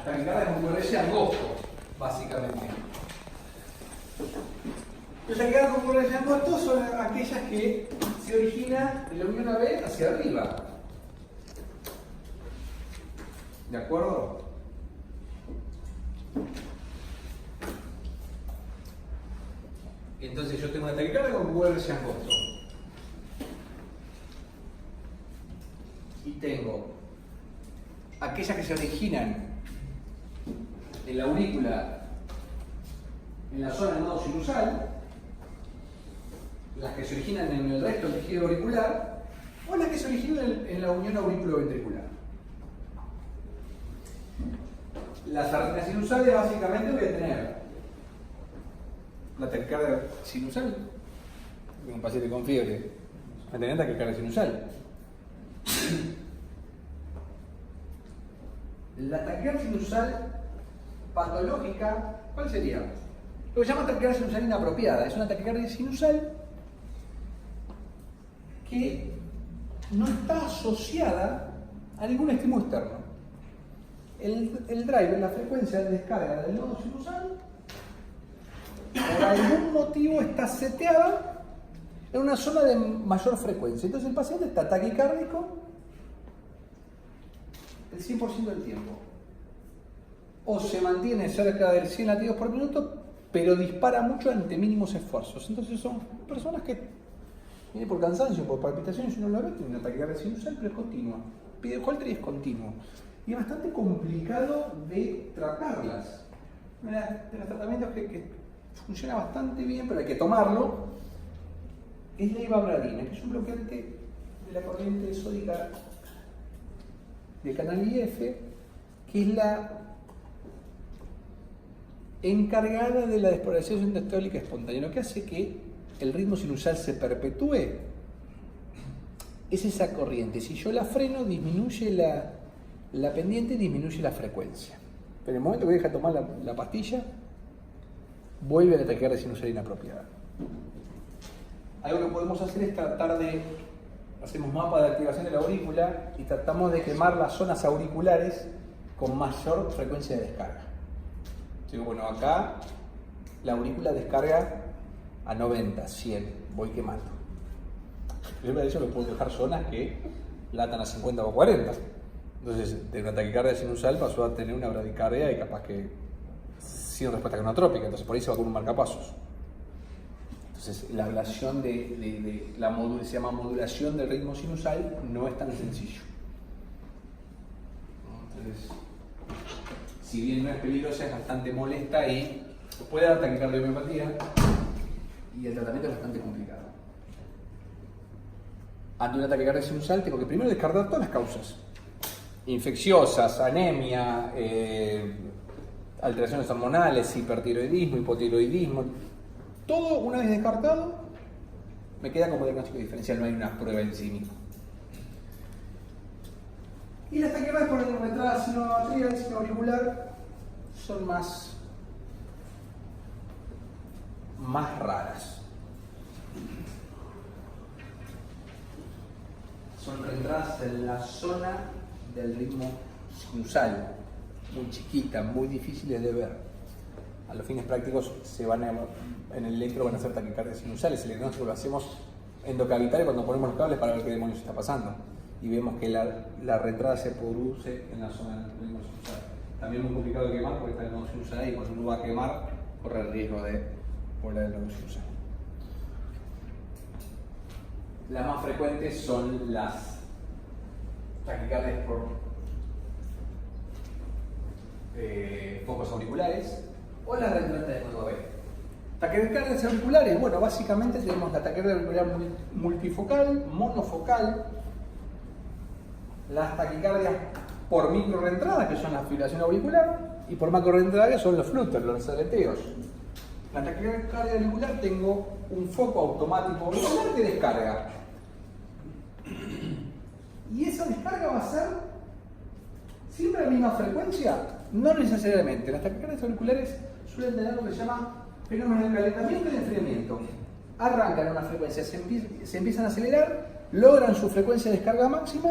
Las taquicardias con QRS angosto, básicamente. Las taquicardias con QRS angosto son aquellas que se originan de la unión AB hacia arriba. ¿De acuerdo? Entonces yo tengo una taquicardia con QRS angosto. Y tengo aquellas que se originan en la aurícula, en la zona del nodo sinusal, las que se originan en el resto del tejido auricular, o las que se originan en la unión auriculoventricular. Las arritmias sinusales, básicamente voy a tener la taquicardia sinusal, un paciente con fiebre, va a tener taquicardia sinusal. La taquicardia sinusal patológica, ¿cuál sería? Lo que se llama taquicardia sinusal inapropiada. Es una taquicardia sinusal que no está asociada a ningún estímulo externo. El driver, la frecuencia de descarga del nodo sinusal, por algún motivo está seteada en una zona de mayor frecuencia. Entonces el paciente está taquicárdico el 100% del tiempo. O se mantiene cerca del 100 latidos por minuto, pero dispara mucho ante mínimos esfuerzos. Entonces son personas que vienen por cansancio, por palpitaciones, y uno lo ve, tiene una taquicardia sinusal, pero es continua. Pide Holter y es continuo. Y es bastante complicado de tratarlas. De los tratamientos que funciona bastante bien, pero hay que tomarlo, es la ivabradina, que es un bloqueante de la corriente sódica del canal IF, que es la encargada de la despolarización diastólica espontánea. Lo que hace que el ritmo sinusal se perpetúe es esa corriente. Si yo la freno, disminuye la pendiente, disminuye la frecuencia. Pero en el momento que deja de tomar la pastilla, vuelve a la taquicardia sinusal inapropiada. Algo que podemos hacer es tratar de, hacemos mapa de activación de la aurícula y tratamos de quemar las zonas auriculares con mayor frecuencia de descarga. Digo, bueno, acá la aurícula descarga a 90, 100, voy quemando. Yo para eso me puedo dejar zonas que latan a 50 o 40. Entonces, de una taquicardia sinusal pasó a tener una bradicardia y capaz que sin respuesta cronotrópica. Entonces, por ahí se va con un marcapasos. Entonces, la ablación se llama modulación del ritmo sinusal, no es tan sencillo. Entonces, si bien no es peligrosa, es bastante molesta y puede dar taquicardiomopatía y el tratamiento es bastante complicado. Ante una taquicardia sinusal tengo que primero descartar todas las causas infecciosas, anemia, alteraciones hormonales, hipertiroidismo, hipotiroidismo. Todo una vez descartado me queda como diagnóstico diferencial, no hay una prueba en sí misma. Y las taquicardias por entrada sinoatrial, sinoauricular son más raras. Son reentradas en la zona del ritmo sinusal, muy chiquitas, muy difíciles de ver. A los fines prácticos en el electro van a ser taquicardias sinusales. El diagnóstico lo hacemos endocavitario cuando ponemos los cables para ver qué demonios está pasando. Y vemos que la reentrada se produce en la zona del ritmo sinusal. También es muy complicado de quemar porque está el nodo sinusal ahí. Cuando uno va a quemar, corre el riesgo de volar el nodo sinusal. Las más frecuentes son las taquicardias por focos auriculares o las reentradas de nodo B. Taquicardias auriculares, bueno, básicamente tenemos la taquicardia auricular multifocal, monofocal, las taquicardias por micro reentrada, que son la fibrilación auricular, y por macro reentrada, que son los flutters, los aleteos. La taquicardia auricular tengo un foco automático auricular que descarga. Y esa descarga va a ser siempre a la misma frecuencia, no necesariamente. Las taquicardias auriculares suelen tener lo que se llama fenómeno de calentamiento y de enfriamiento. Arrancan a una frecuencia, se empiezan a acelerar, logran su frecuencia de descarga máxima,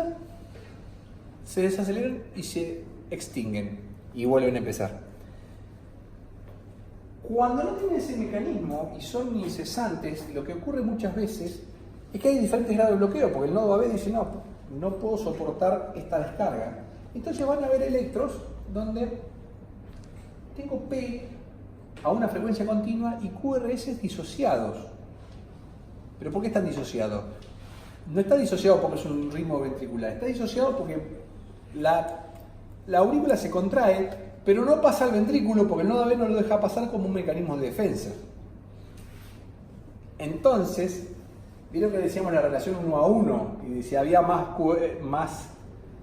se desaceleran y se extinguen. y vuelven a empezar. Cuando no tienen ese mecanismo y son incesantes, lo que ocurre muchas veces es que hay diferentes grados de bloqueo, porque el nodo AB dice, no puedo soportar esta descarga. Entonces van a haber electros donde tengo P a una frecuencia continua y QRS disociados. ¿Pero por qué están disociados? No está disociado porque es un ritmo ventricular, está disociado porque la aurícula se contrae, pero no pasa al ventrículo porque el nodo AB no lo deja pasar como un mecanismo de defensa. Entonces, vieron que decíamos la relación 1 a 1, y si había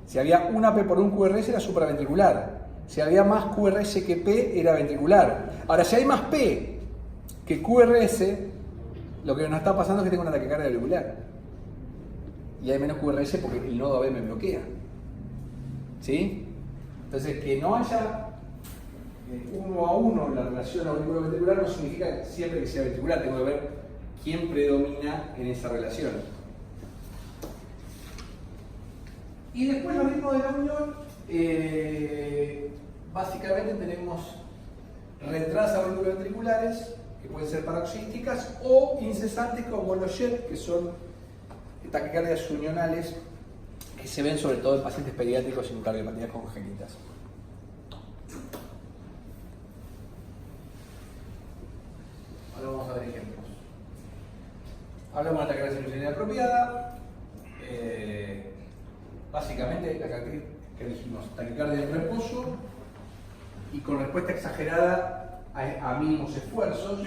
si había una P por un QRS era supraventricular, si había más QRS que P era ventricular. Ahora, si hay más P que QRS, lo que nos está pasando es que tengo una taquicardia auricular. Y hay menos QRS porque el nodo AB me bloquea. ¿Sí? Entonces, que no haya 1 a 1 la relación auricular-ventricular no significa siempre que sea ventricular. Tengo que ver quién predomina en esa relación. Y después los ritmos de la unión, básicamente tenemos retrasos auriculoventriculares, que pueden ser paroxísticas, o incesantes como los JET, que son taquicardias unionales, que se ven sobre todo en pacientes pediátricos sin cardiopatías congénitas. Ahora vamos a ver ejemplos. Hablamos de la taquicardia sinusal apropiada. Básicamente, la característica que dijimos, taquicardia en reposo y con respuesta exagerada a mínimos esfuerzos.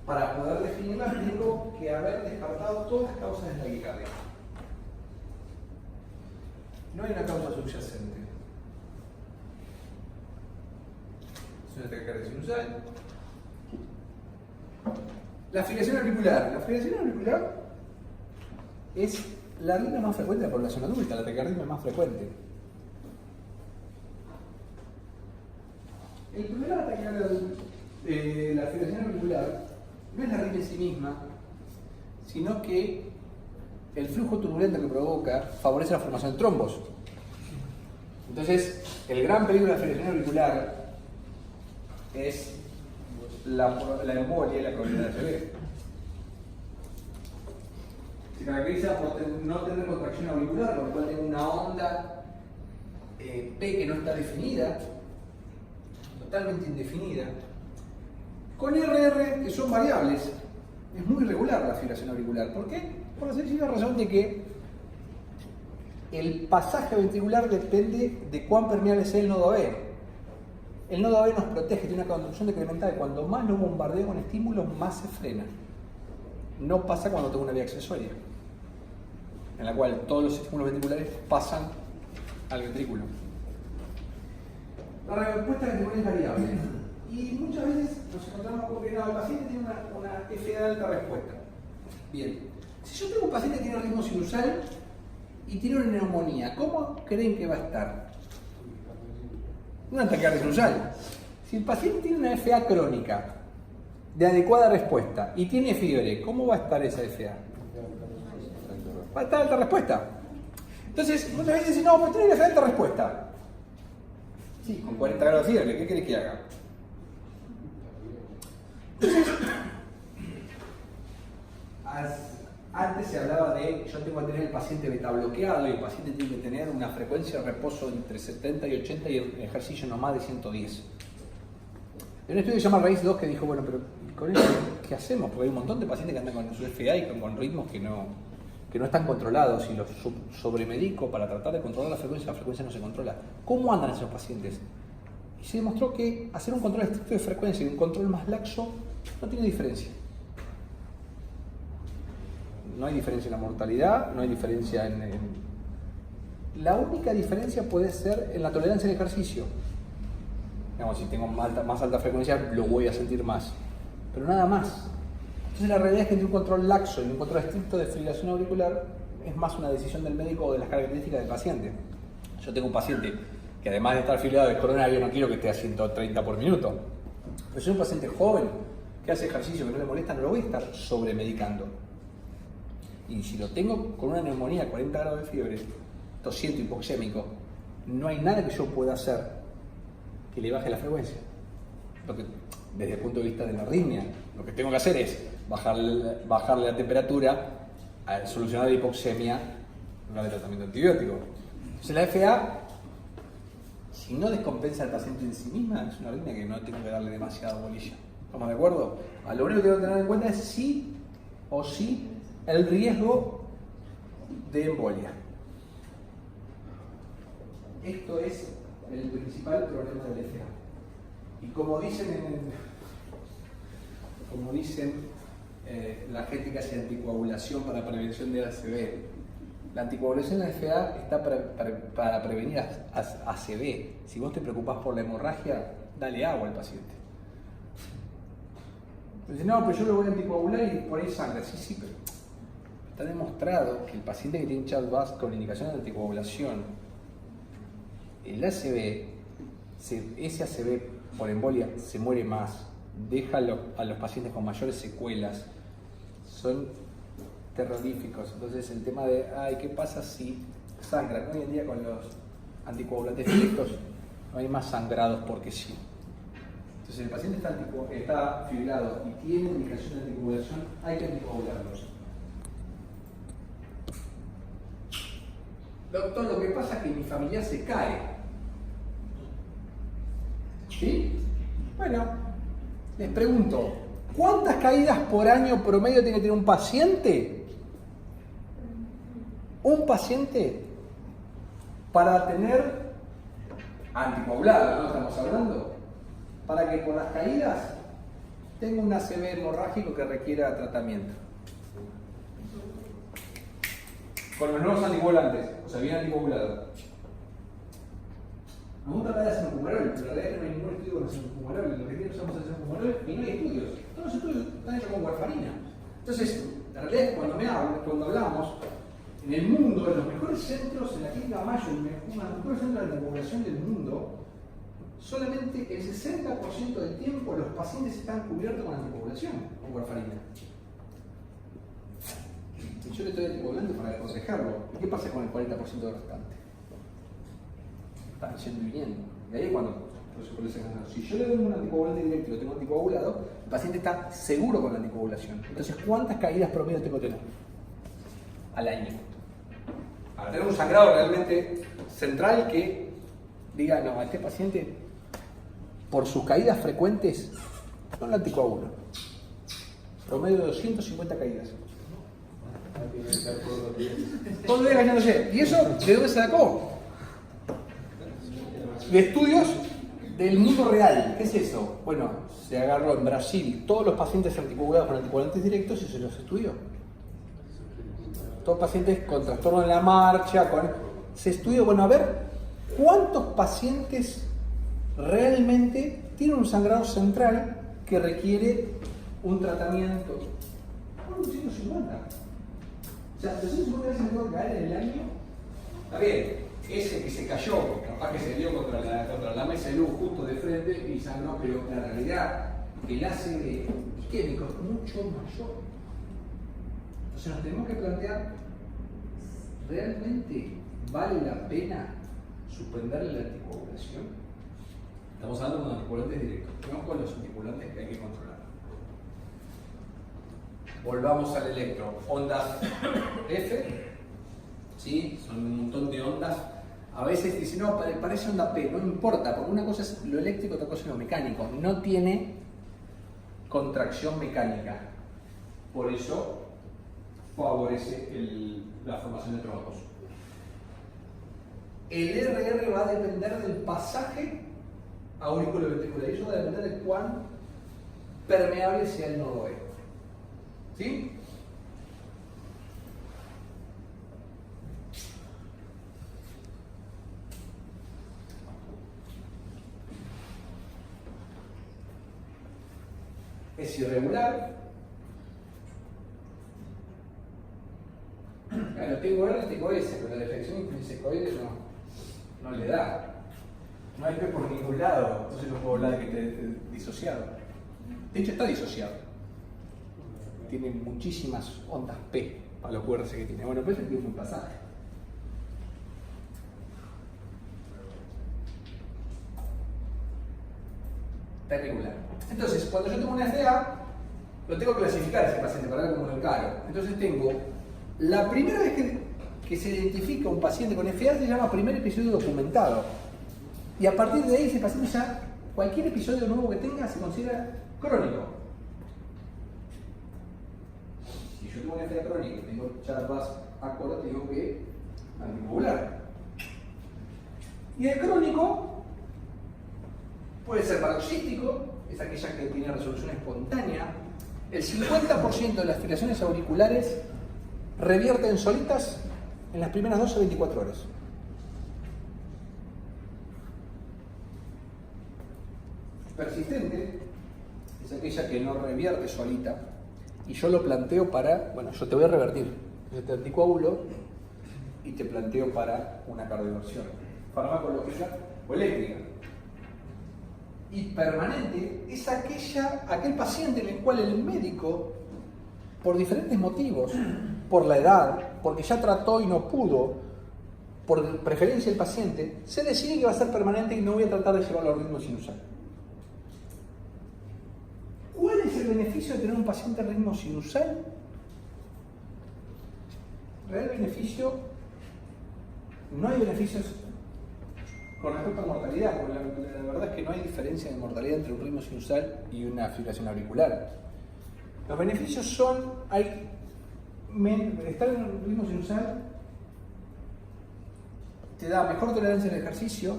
Para poder definirla, tengo que haber descartado todas las causas de taquicardia. No hay una causa subyacente. Es una taquicardia sinusal. La fibrilación auricular. La fibrilación auricular es la arritmia más frecuente de la población adulta, la taquicardia más frecuente. El problema de la taquicardia la fibrilación auricular no es la arritmia en sí misma, sino que el flujo turbulento que provoca favorece la formación de trombos. Entonces, el gran peligro de la fibrilación auricular es la embolia y la probabilidad de ACV. Se caracteriza por no tener contracción auricular, por lo cual tengo una onda P que no está definida, totalmente indefinida, con RR que son variables. Es muy irregular la fibrilación auricular. ¿Por qué? Por la sencilla razón de que el pasaje ventricular depende de cuán permeable sea el nodo AB. El nodo AB nos protege, tiene una conducción decremental. Cuando más lo bombardeo con estímulos, más se frena. No pasa cuando tengo una vía accesoria, en la cual todos los estímulos ventriculares pasan al ventrículo. La respuesta ventricular es variable. Y muchas veces nos encontramos con que el paciente tiene una FA de alta respuesta. Bien, si yo tengo un paciente que tiene ritmo sinusal y tiene una neumonía, ¿cómo creen que va a estar? Una taquicardia sinusal. Si el paciente tiene una FA crónica de adecuada respuesta y tiene fiebre, ¿cómo va a estar esa FA? Va a estar alta respuesta. Entonces, muchas veces dicen, no, pero tiene una FA de alta respuesta. Sí, con 40 grados de fiebre, ¿qué querés que haga? Entonces, antes se hablaba de, yo tengo que tener el paciente beta bloqueado y el paciente tiene que tener una frecuencia de reposo entre 70 y 80 y el ejercicio no más de 110. Hay un estudio que se llama RAISE 2 que dijo, bueno, pero con eso, ¿qué hacemos? Porque hay un montón de pacientes que andan con su FA y con ritmos que no están controlados y los sobremedico para tratar de controlar la frecuencia no se controla. ¿Cómo andan esos pacientes? Y se demostró que hacer un control estricto de frecuencia y un control más laxo no tiene diferencia. No hay diferencia en la mortalidad, no hay diferencia La única diferencia puede ser en la tolerancia al ejercicio. Digamos, si tengo más alta frecuencia, lo voy a sentir más. Pero nada más. Entonces la realidad es que entre un control laxo y un control estricto de fibrilación auricular es más una decisión del médico o de las características del paciente. Yo tengo un paciente que además de estar fibrado de coronario, no quiero que esté a 130 por minuto. Pero si es un paciente joven que hace ejercicio que no le molesta, no lo voy a estar sobremedicando. Y si lo tengo con una neumonía a 40 grados de fiebre, tosiento, hipoxémico, no hay nada que yo pueda hacer que le baje la frecuencia. Desde el punto de vista de la arritmia, lo que tengo que hacer es bajarle la temperatura, solucionar la hipoxemia, no de tratamiento antibiótico. Entonces la FA, si no descompensa al paciente en sí misma, es una arritmia que no tengo que darle demasiada bolilla. ¿Estamos de acuerdo? Lo único que tengo que tener en cuenta es sí o sí el riesgo de embolia. Esto es el principal problema del FA. Y como dicen la gente que hace anticoagulación para prevención de ACV, la anticoagulación de la FA está para prevenir ACV. Si vos te preocupás por la hemorragia, dale agua al paciente. Dice, no, pero yo lo voy a anticoagular y por ahí sangra. Sí, pero está demostrado que el paciente que tiene Charles-Bast con indicación de anticoagulación, el ACV, ese ACV por embolia se muere más, deja a los pacientes con mayores secuelas, son terroríficos. Entonces el tema de, ¿qué pasa si sangran? Hoy en día con los anticoagulantes directos no hay más sangrados porque sí. Entonces el paciente está fibrado y tiene indicación de anticoagulación, hay que anticoagularlos. Doctor, lo que pasa es que mi familiar se cae. ¿Sí? Bueno, les pregunto, ¿cuántas caídas por año promedio tiene que tener un paciente? Un paciente para tener anticoagulado, ¿no? Estamos hablando. Para que por las caídas tenga un ACV hemorrágico que requiera tratamiento. Con los nuevos anticoagulantes, o sea, bien anticoagulado. Vamos a tratar de hacer un fumarol, pero en realidad no hay ningún estudio con hacer un fumarol. Lo que tiene usamos es hacer un fumarol y no hay estudios. Todos los estudios están hechos con warfarina. Entonces, la realidad es que cuando hablamos, en el mundo, en los mejores centros, en la clínica Mayo, en los mejores centros de anticoagulación del mundo, solamente el 60% del tiempo los pacientes están cubiertos con anticoagulación, con warfarina. Y yo le estoy anticoagulando para aconsejarlo. ¿Y qué pasa con el 40% del restante? Están yendo y viniendo. Y ahí es cuando si yo le doy un anticoagulante directo y lo tengo anticoagulado, el paciente está seguro con la anticoagulación. Entonces, ¿cuántas caídas promedio tengo que tener al año? Para tener un sangrado realmente central que diga, no, a este paciente, por sus caídas frecuentes, no lo anticoagulo. Promedio de 250 caídas. Todo el día cayéndose. ¿Y eso de dónde se sacó? De estudios del mundo real. ¿Qué es eso? Bueno, se agarró en Brasil todos los pacientes anticoagulados con anticoagulantes directos y se los estudió. Todos pacientes con trastorno en la marcha, se estudió, bueno, a ver cuántos pacientes realmente tienen un sangrado central que requiere un tratamiento. Bueno, 250. O sea, 250 veces me tengo que caer en el año. Está bien. Ese que se cayó, capaz que se dio contra la mesa de luz justo de frente y sangró, pero la realidad el ACV isquémico es mucho mayor. Entonces nos tenemos que plantear, ¿realmente vale la pena suspenderle la anticoagulación? Estamos hablando de anticoagulantes directos, no con los anticoagulantes que hay que controlar. Volvamos al electro. Ondas F, ¿sí? Son un montón de ondas. A veces dicen, no, parece onda P, no importa, porque una cosa es lo eléctrico, otra cosa es lo mecánico. No tiene contracción mecánica. Por eso favorece la formación de trombos. El RR va a depender del pasaje auriculoventricular. Y eso va a depender de cuán permeable sea el nodo E. ¿Sí? Es irregular. Claro, tengo R, tengo S, pero la deflexión intrínsecoide no le da. No hay P por ningún lado, entonces no puedo hablar de que esté disociado. De hecho, está disociado. Tiene muchísimas ondas P para los QRS que tiene. Bueno, pues es un pasaje. está irregular. Entonces, cuando yo tengo una FA, lo tengo que clasificar a ese paciente para ver cómo lo encaro. Entonces tengo, la primera vez que se identifica un paciente con FA se llama primer episodio documentado. Y a partir de ahí ese paciente ya, cualquier episodio nuevo que tenga se considera crónico. Si yo tengo una FA crónica y tengo charlas acorde, tengo que anticoagular. Y el crónico puede ser paroxístico, es aquella que tiene resolución espontánea. El 50% de las fibrilaciones auriculares revierten solitas en las primeras 12 a 24 horas. Persistente es aquella que no revierte solita y yo lo planteo para, bueno, yo te voy a revertir, yo te anticoagulo y te planteo para una cardioversión farmacológica o eléctrica. Y permanente es aquel paciente en el cual el médico, por diferentes motivos, por la edad, porque ya trató y no pudo, por preferencia del paciente, se decide que va a ser permanente y no voy a tratar de llevarlo al ritmo sinusal. ¿Cuál es el beneficio de tener un paciente al ritmo sinusal? Real beneficio, no hay beneficios con respecto a mortalidad, porque la verdad es que no hay diferencia de mortalidad entre un ritmo sinusal y una fibrilación auricular. Los beneficios son, estar en un ritmo sinusal te da mejor tolerancia al ejercicio,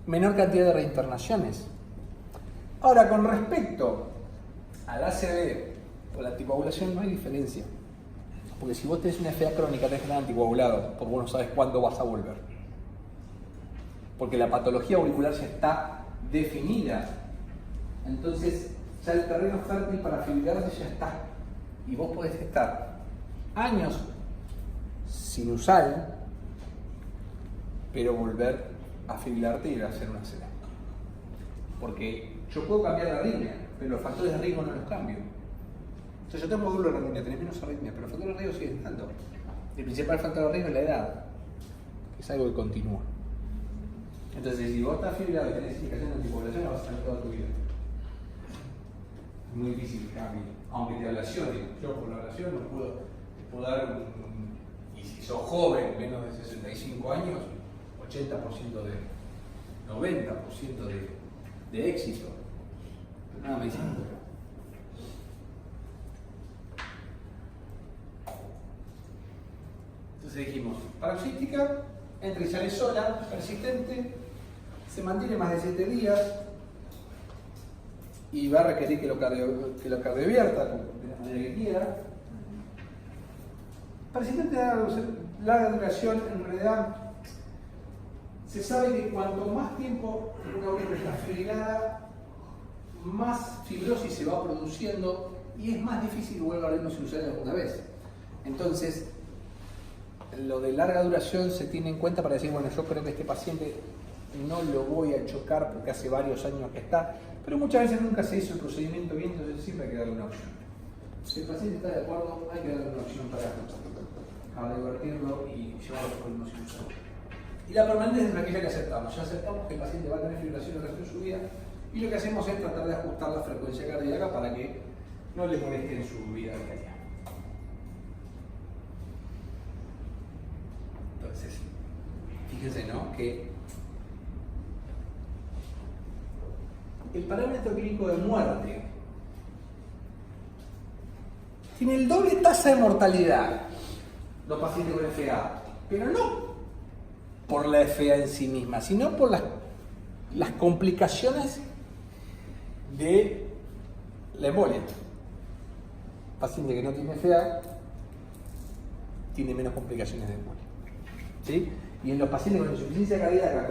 menor cantidad de reinternaciones. Ahora, con respecto al ACV o la anticoagulación, no hay diferencia. Porque si vos tenés una FA crónica, tenés que estar anticoagulado, porque vos no sabes cuándo vas a volver. Porque la patología auricular ya está definida. Entonces, ya el terreno fértil para fibrilarse ya está. Y vos podés estar años sinusal, pero volver a fibrilarte y a hacer una ACV. Porque yo puedo cambiar la arritmia, pero los factores de riesgo no los cambio. Entonces yo tengo módulo de arritmia, tenés menos arritmia, pero los factores de riesgo siguen estando. El principal factor de riesgo es la edad, que es algo que continúa. Entonces, si vos estás fibrilado y tenés indicación de anticoagulación, la vas a tener toda tu vida. Es muy difícil que cambie, aunque te ablacione. Yo por la ablación no puedo dar y si sos joven, menos de 65 años, 80% 90% de éxito. Pero nada me dicen nunca. Entonces dijimos, paroxística, entra y sale sola, persistente, se mantiene más de 7 días y va a requerir que lo cardiovierta de la manera que quiera. Persistente de larga duración, en realidad se sabe que cuanto más tiempo una auricular está fibrilada, más fibrosis se va produciendo y es más difícil que vuelva a ritmo sinusal alguna vez. Entonces, lo de larga duración se tiene en cuenta para decir, bueno, yo creo que este paciente no lo voy a chocar porque hace varios años que está, pero muchas veces nunca se hizo el procedimiento bien, entonces siempre hay que darle una opción. Si el paciente está de acuerdo, hay que darle una opción para divertirlo y llevarlo por ritmo sinusal. Y la permanencia es aquella que aceptamos. Ya aceptamos que el paciente va a tener fibrilación el resto de su vida y lo que hacemos es tratar de ajustar la frecuencia cardíaca para que no le moleste en su vida diaria. Entonces, fíjense, ¿no? Que el parámetro clínico de muerte tiene el doble tasa de mortalidad los pacientes con FA, pero no por la FA en sí misma, sino por las complicaciones de la embolia. El paciente que no tiene FA tiene menos complicaciones de embolia. ¿Sí? Y en los pacientes con insuficiencia cardíaca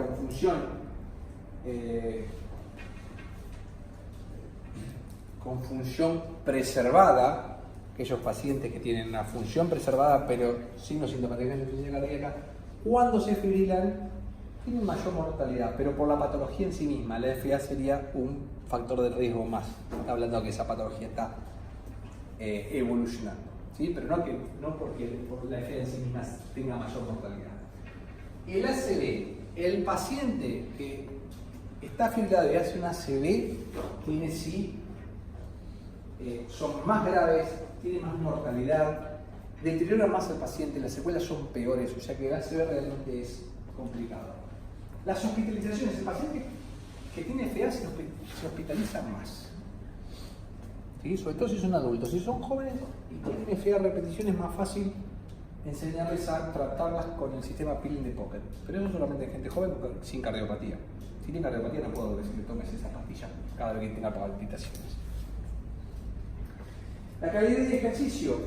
con función preservada, aquellos pacientes que tienen una función preservada pero signos sintomáticos de insuficiencia cardíaca, cuando se fibrilan tienen mayor mortalidad, pero por la patología en sí misma. La FA sería un factor de riesgo más, está hablando de que esa patología está evolucionando, ¿sí? Pero no porque por la FA en sí misma tenga mayor mortalidad. El ACV, el paciente que está fibrado y hace una ACV, son más graves, tienen más mortalidad, deterioran más al paciente, las secuelas son peores, o sea que el ACV realmente es complicado. Las hospitalizaciones, el paciente que tiene FA se hospitaliza más. ¿Sí? Sobre todo si son adultos. Si son jóvenes y tienen FA a repetición es más fácil enseñarles a tratarlas con el sistema Pill in the Pocket. Pero eso solamente en gente joven sin cardiopatía. Si tiene cardiopatía no puedo decirle tomes esa pastilla cada vez que tenga palpitaciones. La calidad de ejercicio.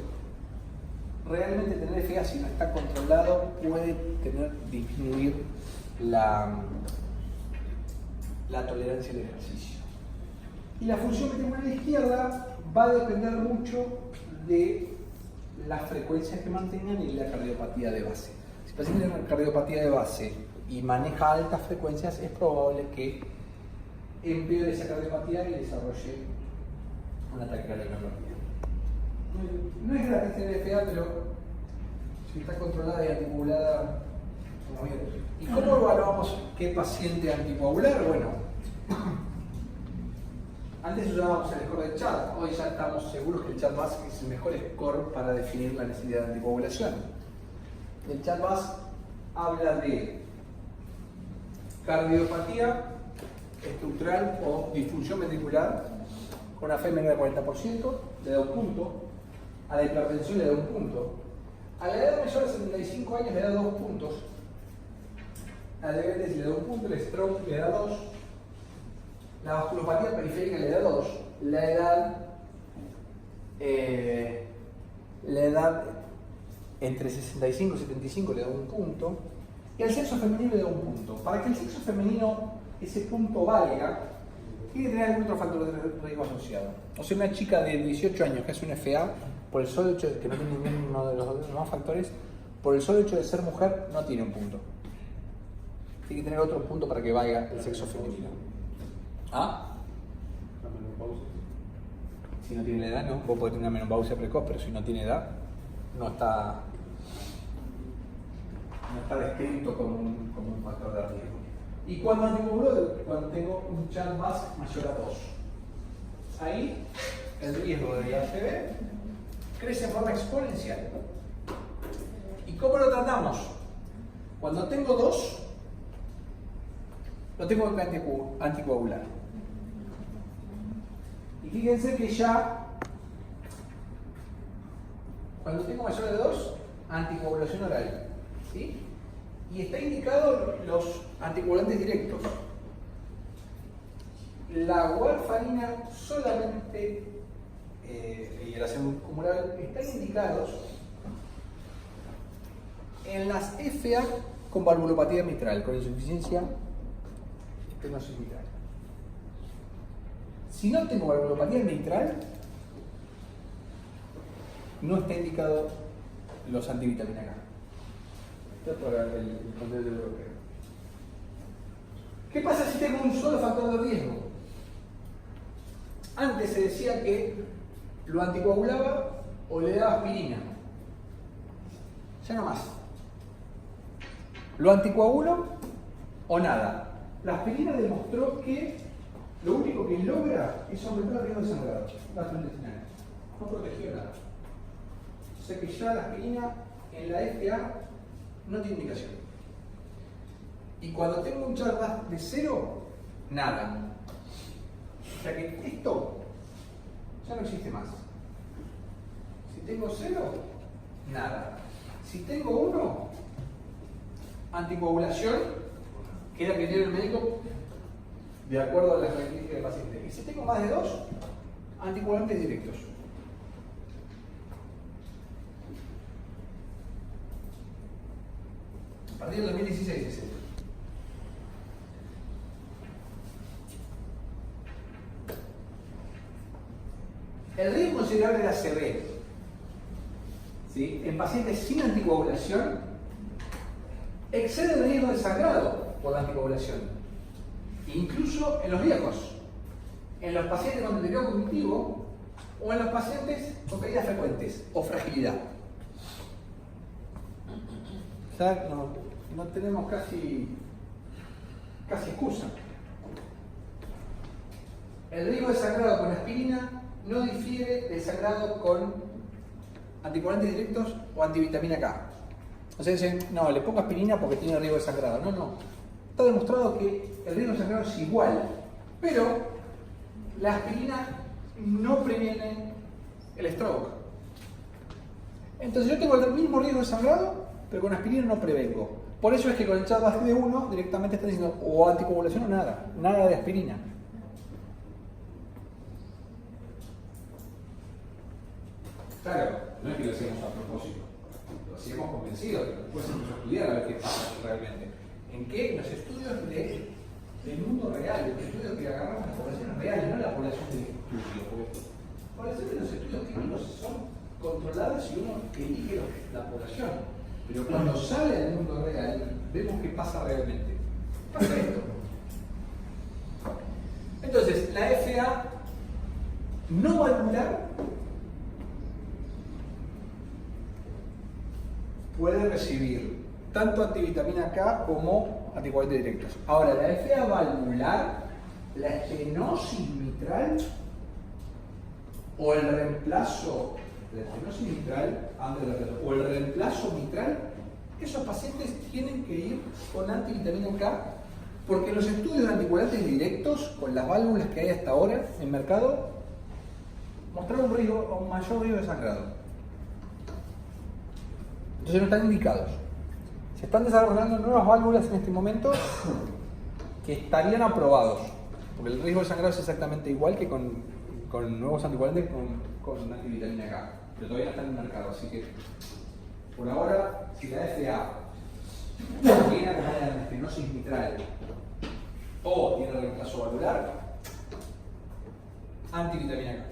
Realmente tener FA si no está controlado puede disminuir la tolerancia al ejercicio. Y la función ventricular izquierda va a depender mucho de las frecuencias que mantengan y la cardiopatía de base. Si el paciente tiene una cardiopatía de base y maneja altas frecuencias, es probable que empeore esa cardiopatía y desarrolle un ataque cardíaco. No es gratis tener FA, pero si está controlada y anticoagulada, muy bien. ¿Y cómo evaluamos qué paciente anticoagular? Bueno, antes usábamos el score de Chad, hoy ya estamos seguros que el Chad-VAS es el mejor score para definir la necesidad de anticoagulación. El Chad-VAS habla de cardiopatía estructural o disfunción ventricular con una F menor del 40%, le da un punto. A la hipertensión le da un punto. A la edad mayor de 75 años le da 2 puntos. A la diabetes le da un punto, el stroke le da 2. La vasculopatía periférica le da 2. La edad entre 65 y 75 le da un punto. Y al sexo femenino le da un punto. Para que el sexo femenino ese punto valga, tiene que tener algún otro factor de riesgo asociado. O sea, una chica de 18 años que hace un FA, por el solo hecho de que no tiene ninguno de los demás factores, por el solo hecho de ser mujer, no tiene un punto. Tiene que tener otro punto para que valga el sexo femenino. ¿Ah? La menopausia. Si no tiene la edad, no. Vos podés tener una menopausia precoz, pero si no tiene edad, no está descrito como un factor de riesgo. ¿Y cuando anticoaguló? Cuando tengo un Chad-VAS mayor a 2. Ahí el riesgo de ACV crece en forma exponencial. ¿Y cómo lo tratamos? Cuando tengo 2, lo tengo que anticoagular. Y fíjense que ya, cuando tengo mayor de 2, anticoagulación oral. ¿Sí? Y está indicado los anticoagulantes directos. La warfarina solamente y el ácido acumulable están indicados en las FA con valvulopatía mitral, con insuficiencia estenosis mitral. Si no tengo valvulopatía mitral, no está indicado los antivitamina K. Esto es para el control europeo. ¿Qué pasa si tengo un solo factor de riesgo? Antes se decía que lo anticoagulaba o le daba aspirina. Ya no más. Lo anticoagulo o nada. La aspirina demostró que lo único que logra es aumentar el riesgo de sangrado gastrointestinal. No protegió nada. O sea que ya la aspirina en la FA no tiene indicación. Y cuando tengo un Chad-VAS de 0, nada. O sea que esto ya no existe más. Si tengo 0, nada. Si tengo 1, anticoagulación, que es la que tiene el médico de acuerdo a las características del paciente. Y si tengo más de 2, anticoagulantes directos. A partir del 2016 es esto. El riesgo considerable de ACV, ¿sí?, en pacientes sin anticoagulación excede el riesgo de sangrado por la anticoagulación, incluso en los viejos, en los pacientes con deterioro cognitivo o en los pacientes con caídas frecuentes o fragilidad. O sea, no tenemos casi excusa. el riesgo de sangrado con aspirina no difiere del sangrado con anticoagulantes directos o antivitamina K. O sea, dicen, no, le pongo aspirina porque tiene riesgo de sangrado. No, no. Está demostrado que el riesgo de sangrado es igual, pero la aspirina no previene el stroke. Entonces yo tengo el mismo riesgo de sangrado, pero con aspirina no prevengo. Por eso es que con el chat de 1 directamente están diciendo o anticoagulación o nada, nada de aspirina. Claro, no es que lo hacemos a propósito, lo hacemos convencidos, después empezamos a estudiar a ver qué pasa realmente. ¿En qué? En los estudios del mundo real, los estudios que agarramos las poblaciones reales, no la población del estudio. Porque las poblaciones de los estudios clínicos son controladas y uno elige la población. Pero cuando sale del mundo real, vemos qué pasa realmente. Pasa esto. Entonces, la FA no valvular puede recibir tanto antivitamina K como anticoagulantes directos. Ahora, la FA valvular, la estenosis mitral o el reemplazo, la estenosis mitral, o el reemplazo mitral, esos pacientes tienen que ir con antivitamina K porque los estudios de anticoagulantes directos con las válvulas que hay hasta ahora en el mercado mostraron un mayor riesgo de sangrado. Entonces no están indicados. Se están desarrollando nuevas válvulas en este momento que estarían aprobados, porque el riesgo de sangrado es exactamente igual que con nuevos anticoagulantes con antivitamina K, pero todavía no están en el mercado, así que por ahora, si la FA viene acompañada de estenosis mitral o tiene reemplazo valvular, antivitamina K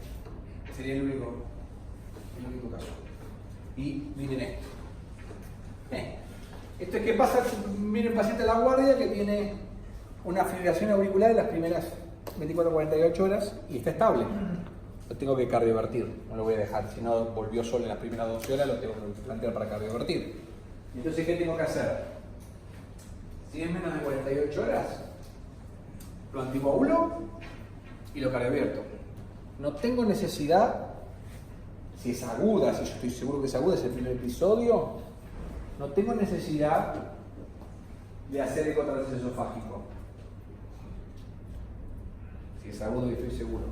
sería el único caso. Y miren esto. Esto es que pasa, viene un paciente a la guardia que tiene una fibrilación auricular en las primeras 24-48 horas y está estable. Lo tengo que cardiovertir, no lo voy a dejar, si no volvió solo en las primeras 12 horas, lo tengo que plantear para cardiovertir. Entonces, ¿qué tengo que hacer? Si es menos de 48 horas, lo anticoagulo y lo cardiovierto. No tengo necesidad, si es aguda, si yo estoy seguro que es aguda, es el primer episodio, no tengo necesidad de hacer ecotransplante esofágico. Si es agudo y estoy seguro.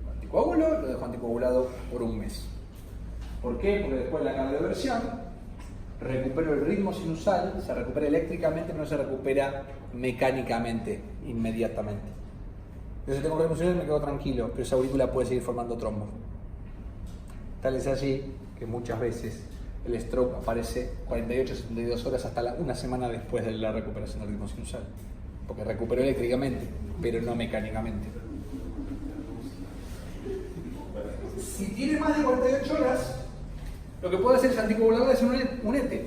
Lo anticoagulo, lo dejo anticoagulado por un mes. ¿Por qué? Porque después de la cardioversión recupero el ritmo sinusal, se recupera eléctricamente, pero no se recupera mecánicamente, inmediatamente. Entonces tengo ritmo sinusal y me quedo tranquilo, pero esa aurícula puede seguir formando trombos. Tal es así que muchas veces el stroke aparece 48-72 horas hasta una semana después de la recuperación del ritmo sinusal. Porque recuperó eléctricamente, pero no mecánicamente. Si tiene más de 48 horas, lo que puedo hacer es anticoagularla, es un ETE.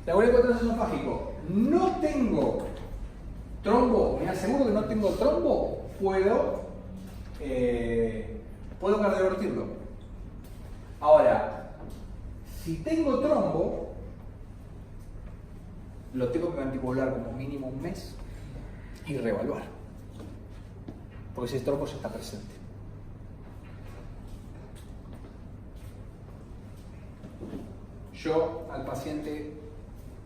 Le hago el ecotransplante esofágico. No tengo trombo, me aseguro que no tengo trombo, puedo cardiovertirlo. Ahora, si tengo trombo, lo tengo que anticoagular como mínimo un mes y reevaluar. Porque ese trombo ya está presente. Yo al paciente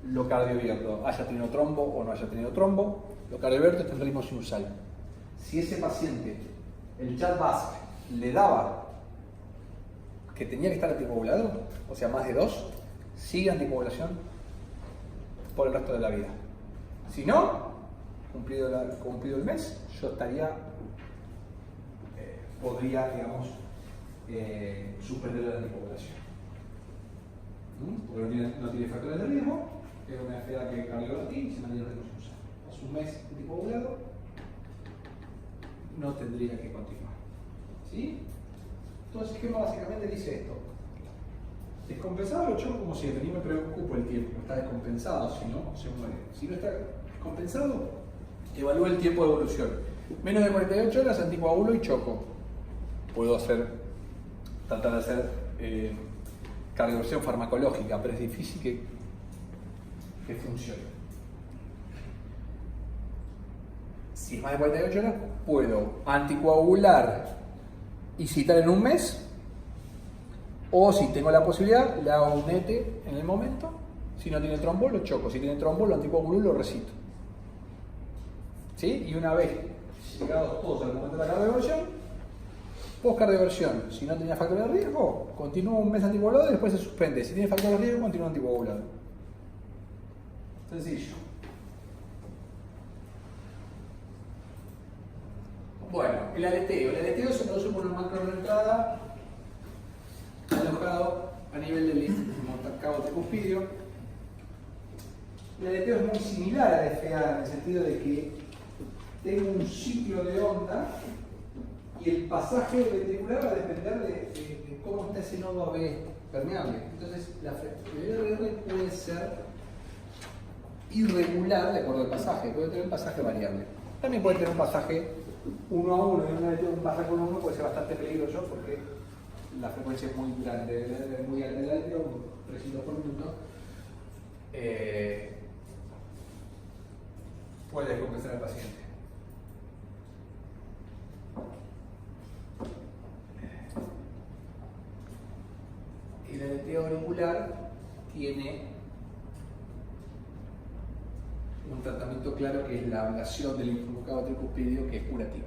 lo cardiovierto, haya tenido trombo o no haya tenido trombo, lo cardiovierto está en ritmo sinusal. Si ese paciente, el chat-BASC, le daba que tenía que estar anticoagulado, o sea, más de 2, sigue anticoagulación por el resto de la vida. Si no, cumplido el mes, yo podría, digamos, suspender la anticoagulación. Porque no tiene factores de riesgo, pero me espera que cardiovertí y se mantiene el ritmo sinusal. Hace un mes anticoagulado, no tendría que continuar. ¿Sí? Entonces, el esquema básicamente dice esto. Descompensado lo choco como siempre, ni me preocupo el tiempo, está descompensado, si no, se muere. Si no está descompensado, evalúa el tiempo de evolución. Menos de 48 horas, anticoagulo y choco. Puedo tratar de hacer cardioversión farmacológica, pero es difícil que funcione. Si es más de 48 horas, puedo anticoagular y citar en un mes, o si tengo la posibilidad, le hago un ETE en el momento. Si no tiene trombón, lo choco. Si tiene trombón, lo anticoagulo y lo recito. ¿Sí? Y una vez llegados todos al momento de la cardioversión, postcardioversión, si no tenía factor de riesgo, continúa un mes anticoagulado y después se suspende. Si tiene factor de riesgo, continúa anticoagulado. Sencillo. Bueno, el aleteo. El aleteo se produce por una macroentrada alojado a nivel del cabo tricuspidio. El aleteo es muy similar al FA en el sentido de que tengo un ciclo de onda y el pasaje ventricular va a depender de cómo está ese nodo AB permeable. Entonces, el RR puede ser irregular de acuerdo al pasaje, puede tener un pasaje variable. También puede tener un pasaje 1 a 1, y un pasaje 1 a 1 puede ser bastante peligroso porque la frecuencia es muy grande, es muy alta, 300 por minuto. Puede descompensar al paciente. El aleteo auricular tiene un tratamiento claro que es la ablación del linfonucleado tricuspidio, que es curativa.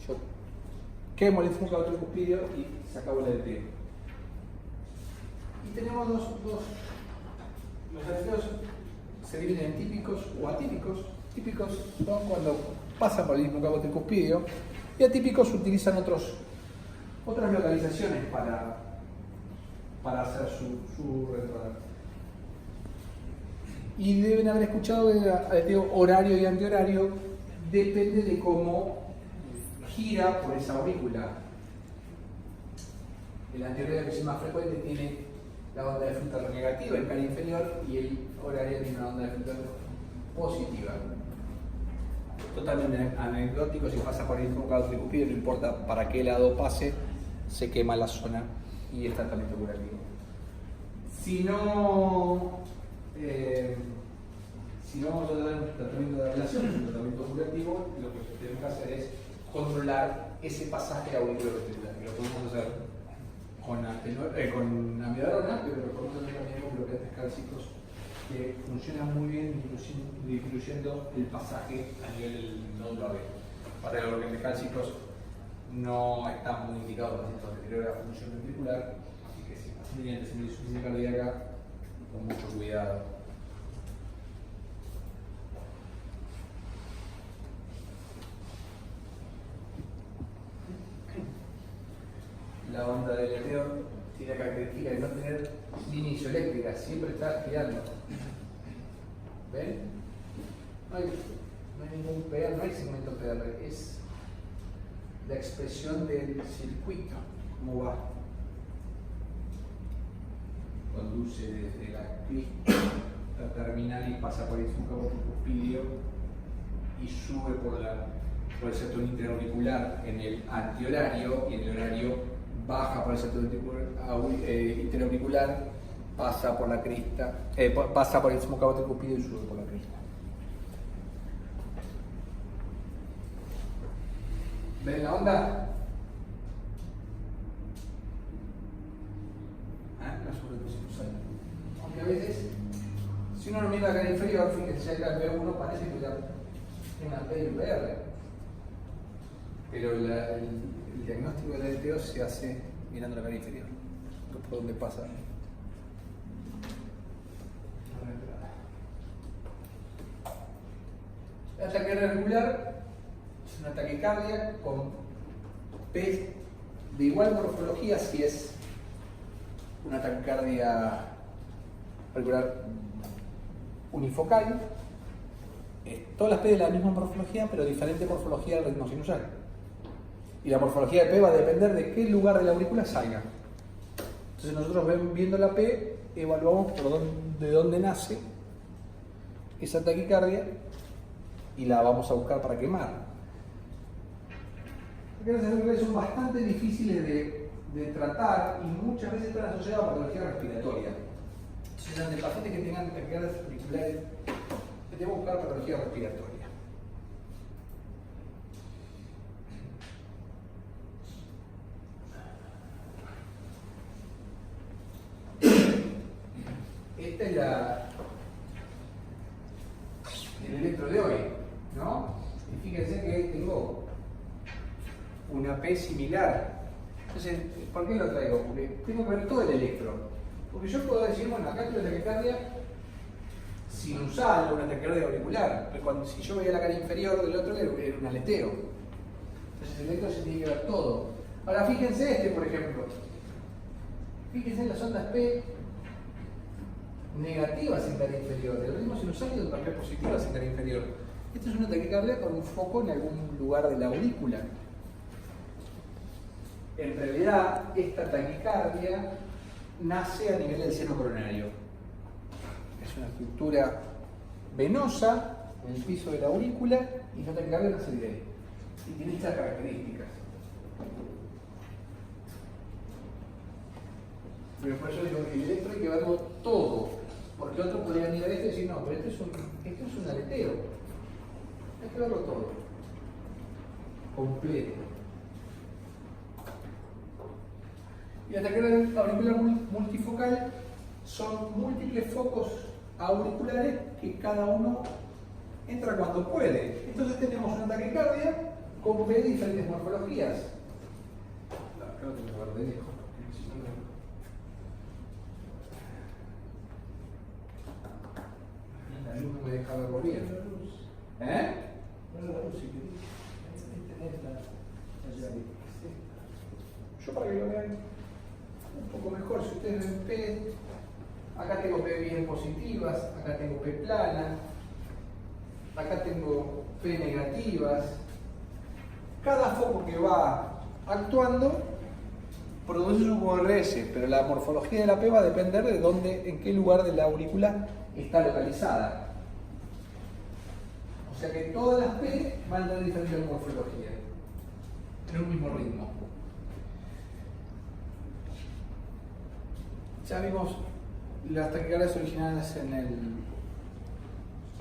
Yo quemo el linfonucleado tricuspidio y se acabó el aleteo. Y tenemos los aleteos se dividen en típicos o atípicos. Típicos son cuando pasan por el linfonucleado tricuspidio y atípicos utilizan otras localizaciones para hacer su retrogrado. Y deben haber escuchado que el aleteo horario y antihorario depende de cómo gira por esa aurícula. El antihorario, que es más frecuente, tiene la onda de Flügel negativa en cara inferior y el horario tiene una onda de Flügel positiva. Totalmente anecdótico, si pasa por el linfonucleado tricuspidio, no importa para qué lado pase, se quema la zona y es tratamiento curativo. Si no vamos a dar un tratamiento de ablación, un tratamiento curativo, lo que tenemos que hacer es controlar ese pasaje auriculoventricular, que lo podemos hacer con amiodarona, pero lo podemos hacer también con bloqueantes cálcicos que funcionan muy bien disminuyendo el pasaje a nivel del nódulo AB. Para los bloqueantes cálcicos no están muy indicados para pacientes que deteriora la función ventricular, así que si el paciente tiene insuficiencia cardíaca, con mucho cuidado. La onda del aleteo tiene la característica de no tener línea isoeléctrica, siempre está girando. ¿Ven? No hay ningún PR, no hay segmento PR, es la expresión del circuito, cómo va. Conduce desde la crista terminal y pasa por el cabo tricuspidio y sube por el septo interauricular en el antihorario, y en el horario baja por el septo interauricular, pasa por la crista, pasa por el cabo tricuspidio y sube por la crista. ¿Ven la onda? La sobreposición. Aunque a veces, si uno no mira la cara inferior, fíjense ya el B1 parece que ya una P y un PR. Pero el diagnóstico del aleteo se hace mirando la cara inferior, por donde pasa. El ataque regular es una taquicardia con P de igual morfología si es una taquicardia regular unifocal. Todas las P de la misma morfología, pero diferente morfología del ritmo sinusal. Y la morfología de P va a depender de qué lugar de la aurícula salga. Entonces nosotros viendo la P, evaluamos de dónde nace esa taquicardia y la vamos a buscar para quemar. Porque las auriculares son bastante difíciles de tratar y muchas veces están asociadas a patología respiratoria. Entonces, ante pacientes que tengan taquicardias auriculares, tenemos que buscar patología respiratoria. no. Y fíjense que tengo una P similar. Entonces, ¿por qué lo traigo? Porque tengo que ver todo el electro. Porque yo puedo decir, bueno, acá tengo la taquicardia sinusal o una taquicardia auricular. Pero si yo veía la cara inferior del otro, era un aleteo. Entonces el electro se tiene que ver todo. Ahora fíjense este, por ejemplo. Fíjense en las ondas P negativas en cara inferior. El ritmo sinusal y otras P positivas en cara inferior. Esto es una taquicardia con un foco en algún lugar de la aurícula. En realidad, esta taquicardia nace a nivel del seno coronario. Es una estructura venosa en el piso de la aurícula y esta taquicardia nace de ahí. Y tiene estas características. Pero por eso digo que el electro hay que verlo todo. Porque otro podría venir a esto y decir, no, pero esto es un aleteo. Hay que verlo todo. Completo. Y la taquicardia auricular multifocal son múltiples focos auriculares que cada uno entra cuando puede. Entonces tenemos una taquicardia con P de diferentes morfologías. Acá lo tengo que ver de lejos. La luz no me deja verlo bien. ¿Eh? Yo para que lo vean un poco mejor, si ustedes ven P, acá tengo P bien positivas, acá tengo P plana, acá tengo P negativas. Cada foco que va actuando produce su QRS, pero la morfología de la P va a depender de dónde, en qué lugar de la aurícula está localizada. O sea que todas las P van a tener diferente morfología, en un mismo ritmo. Ya vimos las taquicardias originales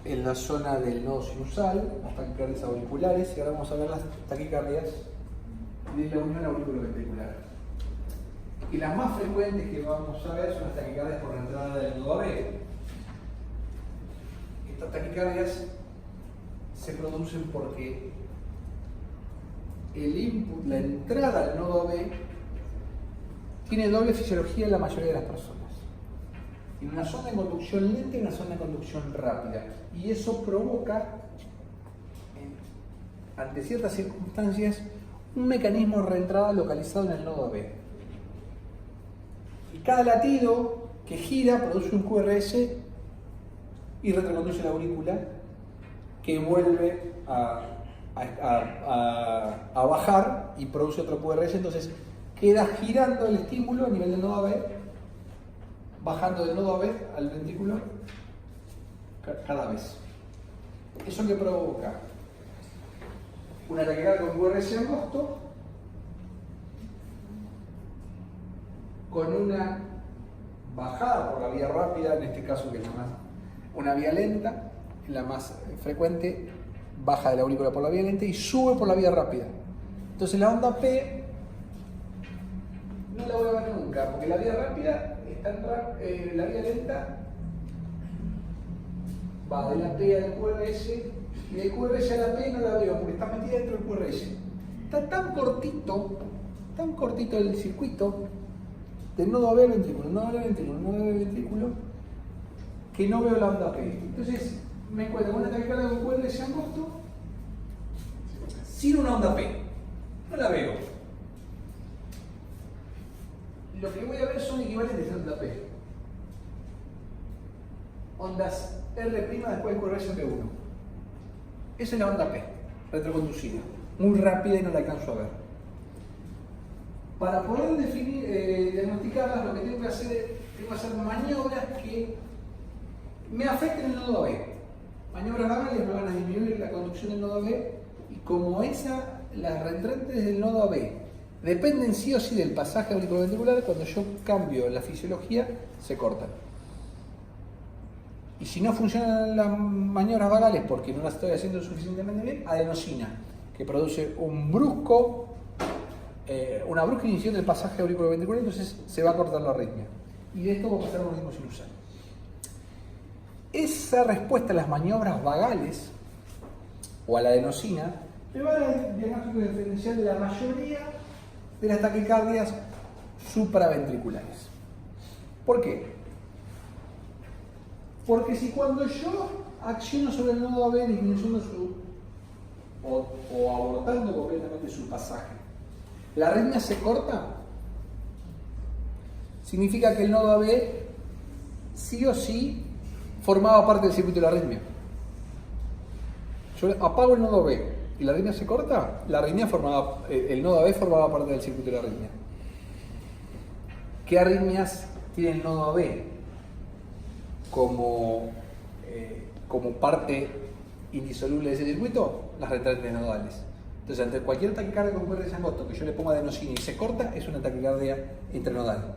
en la zona del nodo sinusal, las taquicardias auriculares, y ahora vamos a ver las taquicardias de la unión auriculoventricular. Y las más frecuentes que vamos a ver son las taquicardias por la entrada del nodo B. Estas taquicardias se producen porque el input, la entrada al nodo B, tiene doble fisiología en la mayoría de las personas. Tiene una zona de conducción lenta y una zona de conducción rápida. Y eso provoca, ante ciertas circunstancias, un mecanismo de reentrada localizado en el nodo B. Y cada latido que gira produce un QRS y retroconduce la aurícula, que vuelve a bajar y produce otro QRS. Entonces queda girando el estímulo a nivel del nodo B, bajando del nodo B al ventrículo cada vez. Eso que provoca una taquicardia con QRS angosto, con una bajada por la vía rápida, en este caso que es una vía lenta, la más frecuente, baja de la aurícula por la vía lenta y sube por la vía rápida. Entonces la onda P no la voy a ver nunca, porque la vía rápida la vía lenta va de la P al QRS y del QRS a la P no la veo porque está metida dentro del QRS. Está tan cortito el circuito del nodo B al ventrículo, nodo B al ventrículo, nodo B al ventrículo, que no veo la onda P. Entonces me encuentro con una taquicardia con QRS angosto sin una onda P. No la veo. Lo que voy a ver son equivalentes a onda P. Ondas R' después del QRS P1. Esa es la onda P, retroconducida. Muy rápida y no la alcanzo a ver. Para poder diagnosticarlas, lo que tengo que hacer es maniobras que me afecten el nodo B. Maniobras vagales me van a disminuir la conducción del nodo B y como las reentrantes del nodo B dependen sí o sí del pasaje auriculoventricular, cuando yo cambio la fisiología, se cortan. Y si no funcionan las maniobras vagales porque no las estoy haciendo suficientemente bien, adenosina, que produce una brusca inhibición del pasaje auriculoventricular, entonces se va a cortar la arritmia. Y de esto va a pasar un ritmo sinusal. Esa respuesta a las maniobras vagales o a la adenosina, me va a dar el diagnóstico diferencial de la mayoría de las taquicardias supraventriculares. ¿Por qué? Porque si cuando yo acciono sobre el nodo AB disminuyendo o abortando completamente su pasaje, la arritmia se corta, significa que el nodo AB sí o sí formaba parte del circuito de la arritmia. Yo apago el nodo B y la arritmia se corta, el nodo AB formaba parte del circuito de la arritmia. ¿Qué arritmias tiene el nodo AB como parte indisoluble de ese circuito? Las retráctiles nodales. Entonces, ante cualquier taquicardia con QRS angosto que yo le ponga adenosina y se corta, es una taquicardia intranodal.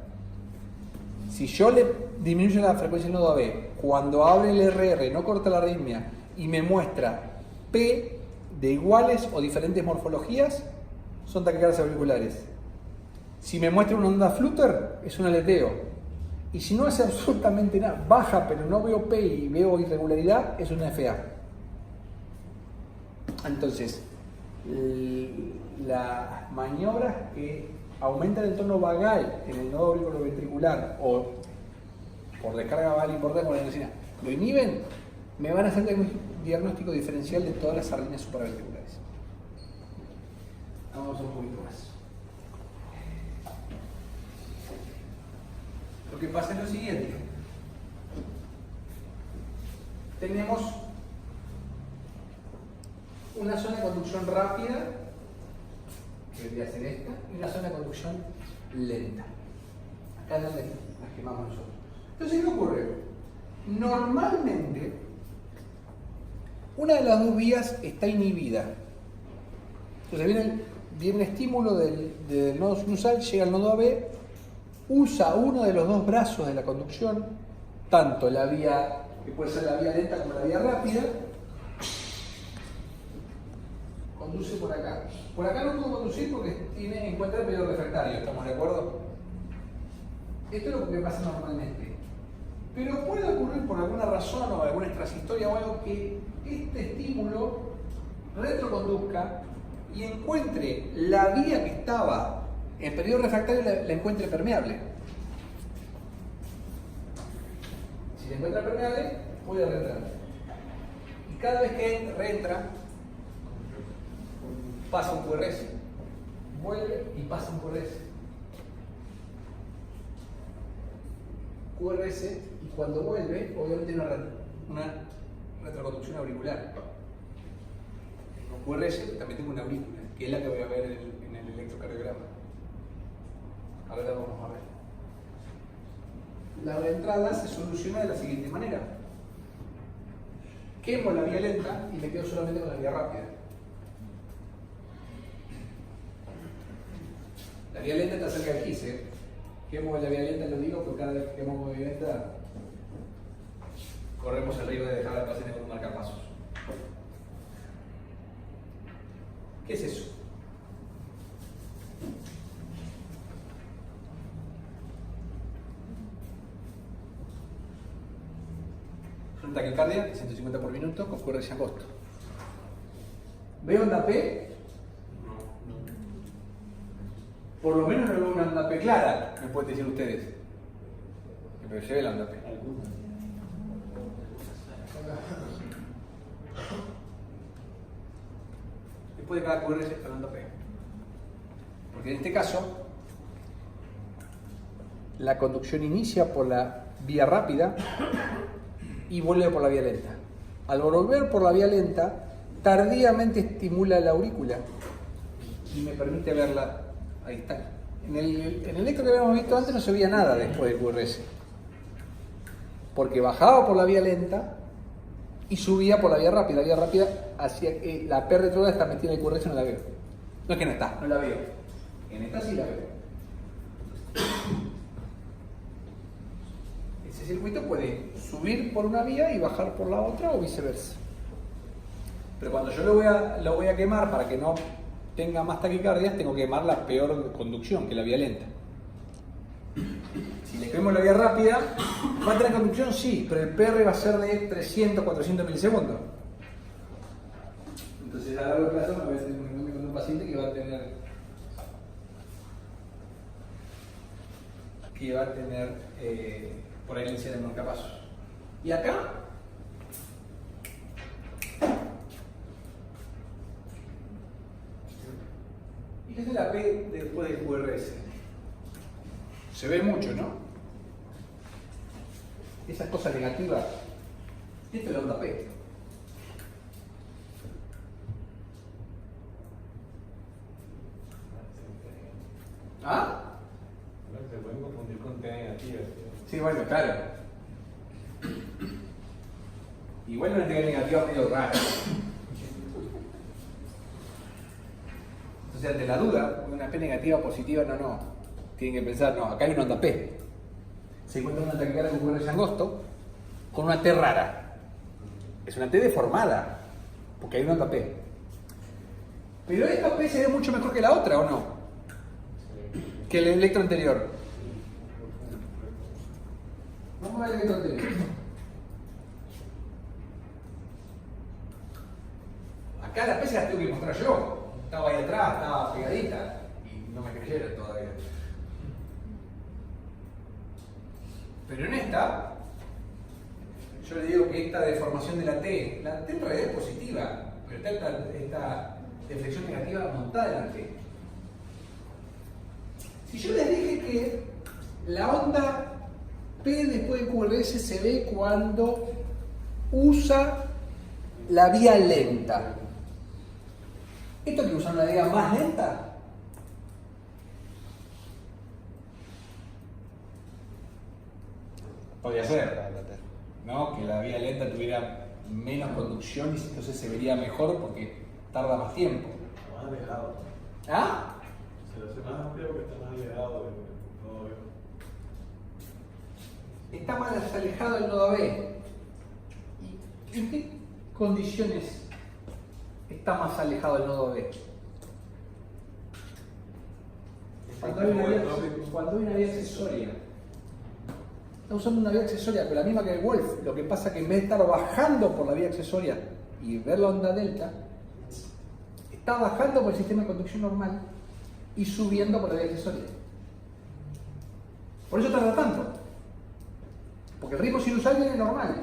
Si yo le disminuyo la frecuencia del nodo AB, cuando abre el RR, no corta la arritmia y me muestra P de iguales o diferentes morfologías, son taquicardias auriculares. Si me muestra una onda flutter, es un aleteo. Y si no hace absolutamente nada, baja pero no veo P y veo irregularidad, es una FA. Entonces, las maniobras que aumentan el tono vagal en el nodo auriculoventricular o por descarga vagal importante con la adenosina, lo inhiben, me van a hacer diagnóstico diferencial de todas las arritmias supraventriculares. Vamos un poquito más. Lo que pasa es lo siguiente. Tenemos una zona de conducción rápida, que vendría a ser esta, y una zona de conducción lenta. Acá es donde las quemamos nosotros. Entonces, ¿qué ocurre? Normalmente, una de las dos vías está inhibida. Entonces viene el estímulo del nodo sinusal, llega al nodo AB, usa uno de los dos brazos de la conducción, tanto la vía, que puede ser la vía lenta como la vía rápida, conduce por acá. Por acá no puedo conducir porque encuentra el periodo refractario, ¿estamos de acuerdo? Esto es lo que pasa normalmente. Pero puede ocurrir por alguna razón o alguna extrahistoria o algo que este estímulo retroconduzca y encuentre la vía que estaba en periodo refractario, la encuentre permeable. Si la encuentra permeable, puede reentrar. Y cada vez que reentra, pasa un QRS, vuelve y pasa un QRS. QRS, y cuando vuelve, obviamente una retroconducción auricular. Con QRS también tengo una aurícula, que es la que voy a ver en el electrocardiograma. Ahora la vamos a ver. La reentrada se soluciona de la siguiente manera. Quemo la vía lenta y me quedo solamente con la vía rápida. La vía lenta está cerca del 15. Quemo la vía lenta, lo digo, porque cada vez que quemamos la vía lenta corremos el riesgo de dejar al paciente con un marcapasos. ¿Qué es eso? Es una taquicardia de 150 por minuto con QRS angosto. ¿Veo onda P? Por lo menos no veo una onda P clara, me pueden decir ustedes. Pero se ve la onda P. Después de cada QRS está la onda P. Porque en este caso, la conducción inicia por la vía rápida y vuelve por la vía lenta. Al volver por la vía lenta, tardíamente estimula la aurícula y me permite verla. Ahí está. En el electro que habíamos visto antes no se veía nada después del QRS. Porque bajaba por la vía lenta y subía por la vía rápida. La vía rápida hacia la P retrógrada está metida en el QRS, no la veo. No es que no está, no la veo. En esta sí la veo. Ese circuito puede subir por una vía y bajar por la otra o viceversa. Pero cuando yo lo voy a quemar para que no tenga más taquicardias, tengo que quemar la peor conducción, que es la vía lenta. Si le quemo la vía rápida, ¿va a tener conducción? Sí, pero el PR va a ser de 300, 400 milisegundos. Entonces a largo plazo me voy a hacer con un paciente que va a tener por ahí le de marcapasos. Y acá y esta es la P después del QRS. Se ve mucho, ¿no? Esas cosas negativas. Esto es la onda P. ¿Ah? Se pueden confundir con T negativa. Sí, bueno, claro. Igual una T negativa medio rara. Entonces, ante la duda, una P negativa positiva, no. Tienen que pensar, no, acá hay una onda P. Se encuentra una taquicardia con QRS angosto con una T rara. Es una T deformada, porque hay una onda P. Pero esta P se ve mucho mejor que la otra, ¿o no? Que el electro anterior. Vamos al electro anterior. Acá la P se la tengo que mostrar yo. Estaba ahí atrás, estaba pegadita. Y no me creyeron todavía. Pero en esta, yo le digo que esta deformación de la T en realidad es positiva, pero está esta deflexión negativa montada en la T. Si yo les dije que la onda P después de QRS se ve cuando usa la vía lenta, ¿esto que usa una vía más lenta? Podría ser, ¿no? Que la vía lenta tuviera menos conducción y entonces se vería mejor porque tarda más tiempo. Más alejado. ¿Ah? Se lo hace más amplio porque está más alejado del nodo B. Está más alejado del nodo B. ¿Y en qué condiciones está más alejado del nodo B? Cuando hay una vía accesoria. Está usando una vía accesoria con la misma que el Wolf. Lo que pasa es que en vez de estar bajando por la vía accesoria y ver la onda delta, está bajando por el sistema de conducción normal y subiendo por la vía accesoria. Por eso tarda tanto. Porque el ritmo sinusal viene normal.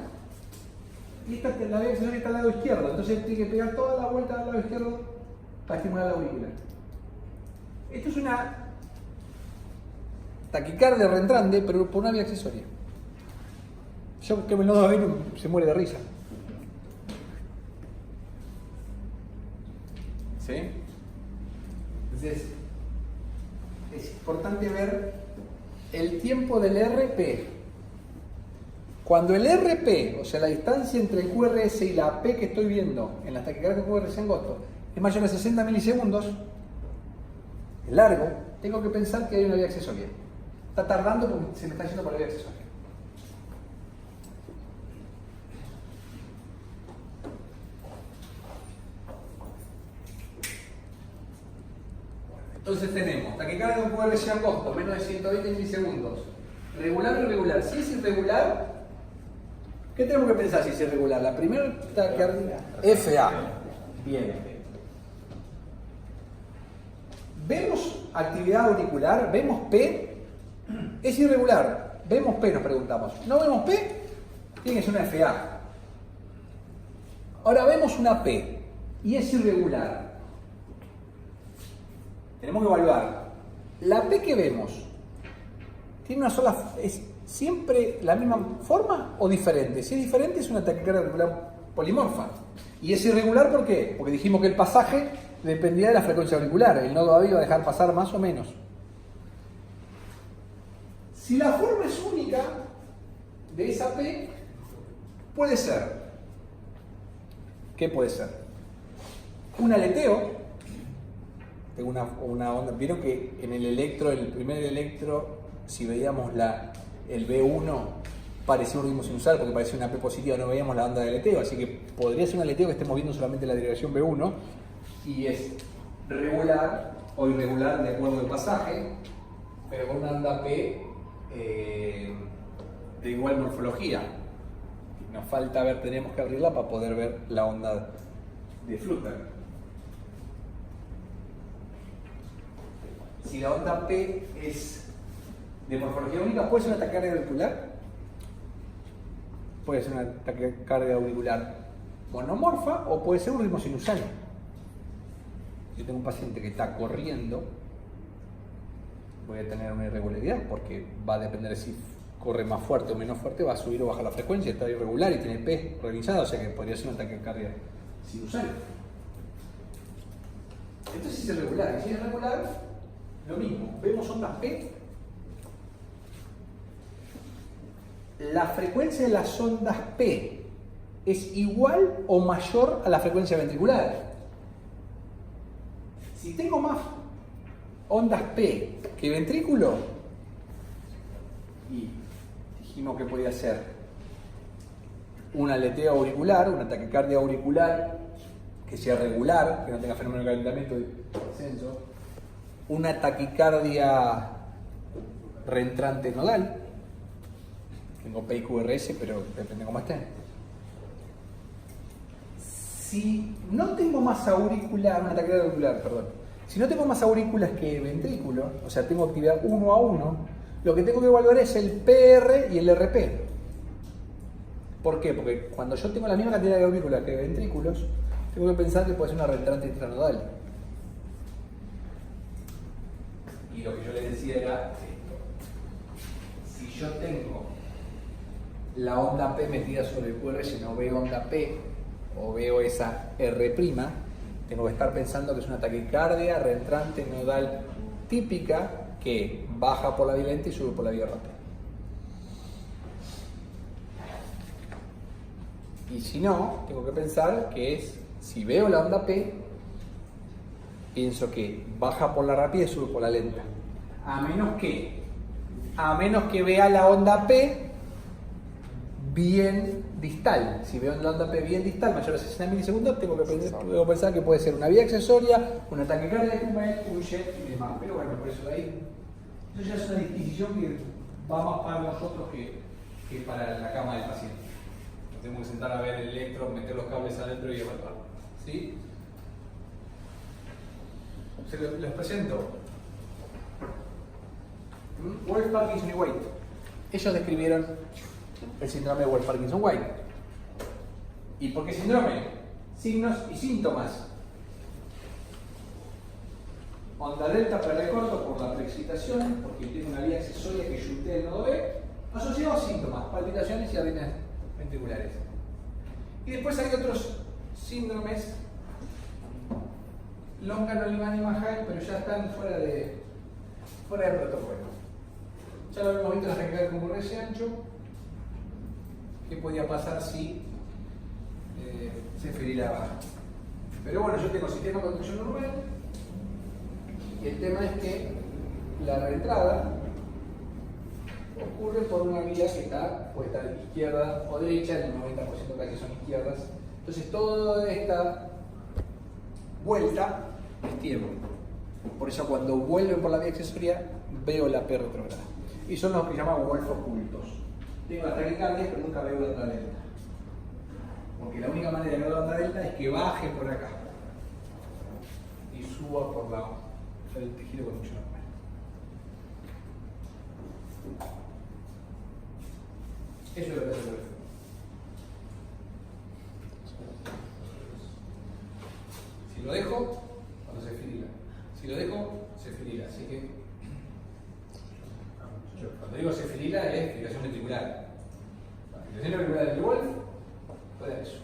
Y la vía accesoria está al lado izquierdo. Entonces tiene que pegar toda la vuelta al lado izquierdo para estimular la auricular. Esto es una taquicardia reentrante, pero por una vía accesoria. Yo que me lo doy se muere de risa. ¿Sí? Entonces, es importante ver el tiempo del RP. Cuando el RP, o sea la distancia entre el QRS y la P que estoy viendo en las taquicardias con QRS angosto, es mayor a 60 milisegundos, es largo, tengo que pensar que hay una vía accesoria. Está tardando porque se me está yendo por la vía accesoria. Entonces tenemos taquicardia con QRS angosto, menos de 120 milisegundos. Regular o irregular. Si es irregular, ¿qué tenemos que pensar si es irregular? La primera taquicardia FA. Bien. ¿Vemos actividad auricular? ¿Vemos P? Es irregular. ¿Vemos P? Nos preguntamos. ¿No vemos P? Tiene que ser una FA. Ahora vemos una P y es irregular. Tenemos que evaluar. La P que vemos, ¿tiene una sola, es siempre la misma forma o diferente? Si es diferente es una taquicardia auricular polimorfa. Y es irregular ¿por qué? Porque dijimos que el pasaje dependía de la frecuencia auricular. El nodo AB iba a dejar pasar más o menos. Si la forma es única de esa P, puede ser. ¿Qué puede ser? Un aleteo. Tengo una onda. Vieron que en el electro, el primer electro, si veíamos el B1, parecía un ritmo sinusal porque parecía una P positiva, no veíamos la onda de aleteo. Así que podría ser un aleteo que estemos viendo solamente la dirección B1 y es regular o irregular de acuerdo al pasaje, pero con una onda P de igual morfología. Nos falta ver, tenemos que abrirla para poder ver la onda de Flutter. si la onda P es de morfología única, ¿puede ser una taquicardia auricular? Puede ser una taquicardia auricular monomorfa o puede ser un ritmo sinusal. Yo tengo un paciente que está corriendo, voy a tener una irregularidad porque va a depender de si corre más fuerte o menos fuerte, va a subir o bajar la frecuencia, está irregular y tiene P organizado, o sea que podría ser una taquicardia sinusal. Entonces es irregular, y si es irregular, lo mismo, vemos ondas P. La frecuencia de las ondas P es igual o mayor a la frecuencia ventricular. Si tengo más ondas P que ventrículo, y dijimos que podía ser un aleteo auricular, una taquicardia auricular que sea regular, que no tenga fenómeno de calentamiento y descenso, una taquicardia reentrante nodal, tengo PIQRS, pero depende cómo estén. Si no tengo más auricular, una taquicardia auricular, perdón, si no tengo más aurículas que ventrículo, o sea, tengo actividad 1 a 1, lo que tengo que evaluar es el PR y el RP. ¿Por qué? Porque cuando yo tengo la misma cantidad de aurículas que ventrículos, tengo que pensar que puede ser una reentrante intranodal. Y lo que yo les decía era esto. Si yo tengo la onda P metida sobre el QRS, no veo onda P, o veo esa R', tengo que estar pensando que es una taquicardia reentrante nodal típica que baja por la vía lenta y sube por la vía rápida. Y si no, tengo que pensar que es, si veo la onda P, pienso que baja por la rápida y sube por la lenta. A menos que vea la onda P bien distal. Si veo la onda P bien distal, mayor a 60 milisegundos, tengo que pensar que puede ser una vía accesoria, una taquicardia de Kuhlmann, un jet y demás. Pero bueno, por eso ahí, eso ya es una disquisición que va más para nosotros que para la cama del paciente. Nos tenemos que sentar a ver el electro, meter los cables adentro y evaluar. ¿Sí? Les presento. Wolff, Parkinson y White. Ellos describieron el síndrome de Wolff-Parkinson-White. ¿Y por qué síndrome? Signos y síntomas. Onda delta PR corto por la preexcitación, porque tiene una vía accesoria que yuntea el nodo B, asociado a síntomas, palpitaciones y arritmias ventriculares. Y después hay otros síndromes, Longano-Liman y Mahal, pero ya están fuera de protocolo. Ya lo hemos visto en la taquicardia con QRS ancho. ¿Qué podía pasar si se ferirá baja? Pero bueno, yo tengo sistema de conducción normal y el tema es que la reentrada ocurre por una vía que puede estar izquierda o derecha, el 90% casi son izquierdas. Entonces toda esta vuelta es tiempo. Por eso cuando vuelven por la vía accesoria veo la P retrograda. Y son los que llaman Wolff ocultos. Tengo la taquicardia, pero nunca veo la onda delta. Porque la única manera de ver la onda delta es que baje por acá y suba por el tejido de conducción normal. Eso es lo que hace el Wolff. Si lo dejo, cuando se fibrila. Si lo dejo, se fibrila. Así que, cuando digo se fibrila es fibrilación ventricular. La fibrilación ventricular del Wolff puede dar eso.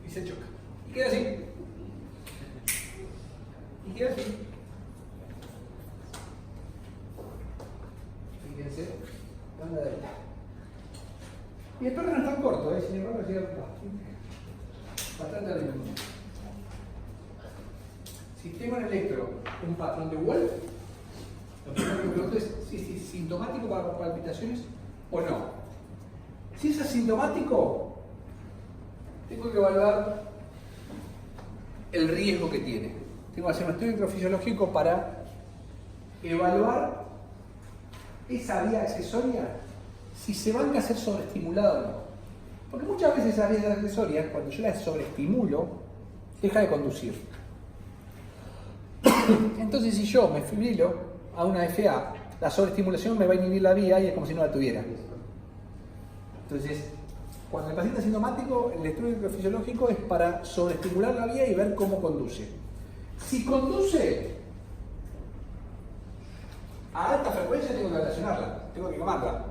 Y se choca. Y queda así. Y queda así. Fíjense, la onda delta. Y el perro no es tan corto, sin embargo, llega bastante arriba. Si tengo en el electro un patrón de Wolff, lo primero que me pregunto es si es sintomático para palpitaciones o no. Si es asintomático, tengo que evaluar el riesgo que tiene. Tengo que hacer un estudio electrofisiológico para evaluar esa vía accesoria, si se van a ser sobreestimulada o no. Porque muchas veces esas vías accesorias, cuando yo las sobreestimulo, deja de conducir. Entonces, si yo me fibrilo a una FA, la sobreestimulación me va a inhibir la vía y es como si no la tuviera. Entonces, cuando el paciente es sintomático, el estudio electrofisiológico es para sobreestimular la vía y ver cómo conduce. Si conduce a alta frecuencia, tengo que relacionarla, tengo que quemarla.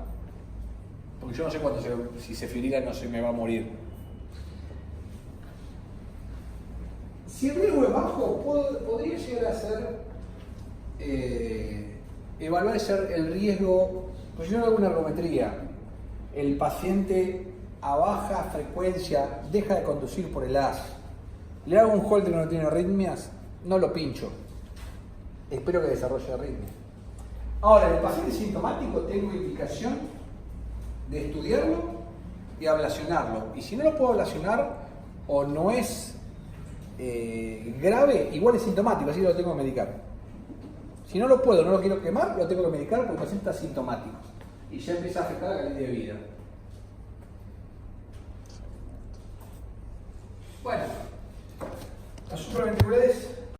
Porque yo no sé cuánto si se fibrila no se me va a morir. Si el riesgo es bajo, podría llegar a ser evaluar el riesgo. Pues yo no hago una ergometría. El paciente a baja frecuencia deja de conducir por el AS. Le hago un holter que no tiene arritmias, no lo pincho. Espero que desarrolle arritmias. Ahora, el paciente sintomático tengo indicación de estudiarlo y ablacionarlo. Y si no lo puedo ablacionar o no es grave, igual es sintomático, así que lo tengo que medicar. Si no lo puedo, no lo quiero quemar, lo tengo que medicar porque el paciente está sintomático y ya empieza a afectar la calidad de vida. Bueno, las supraventriculares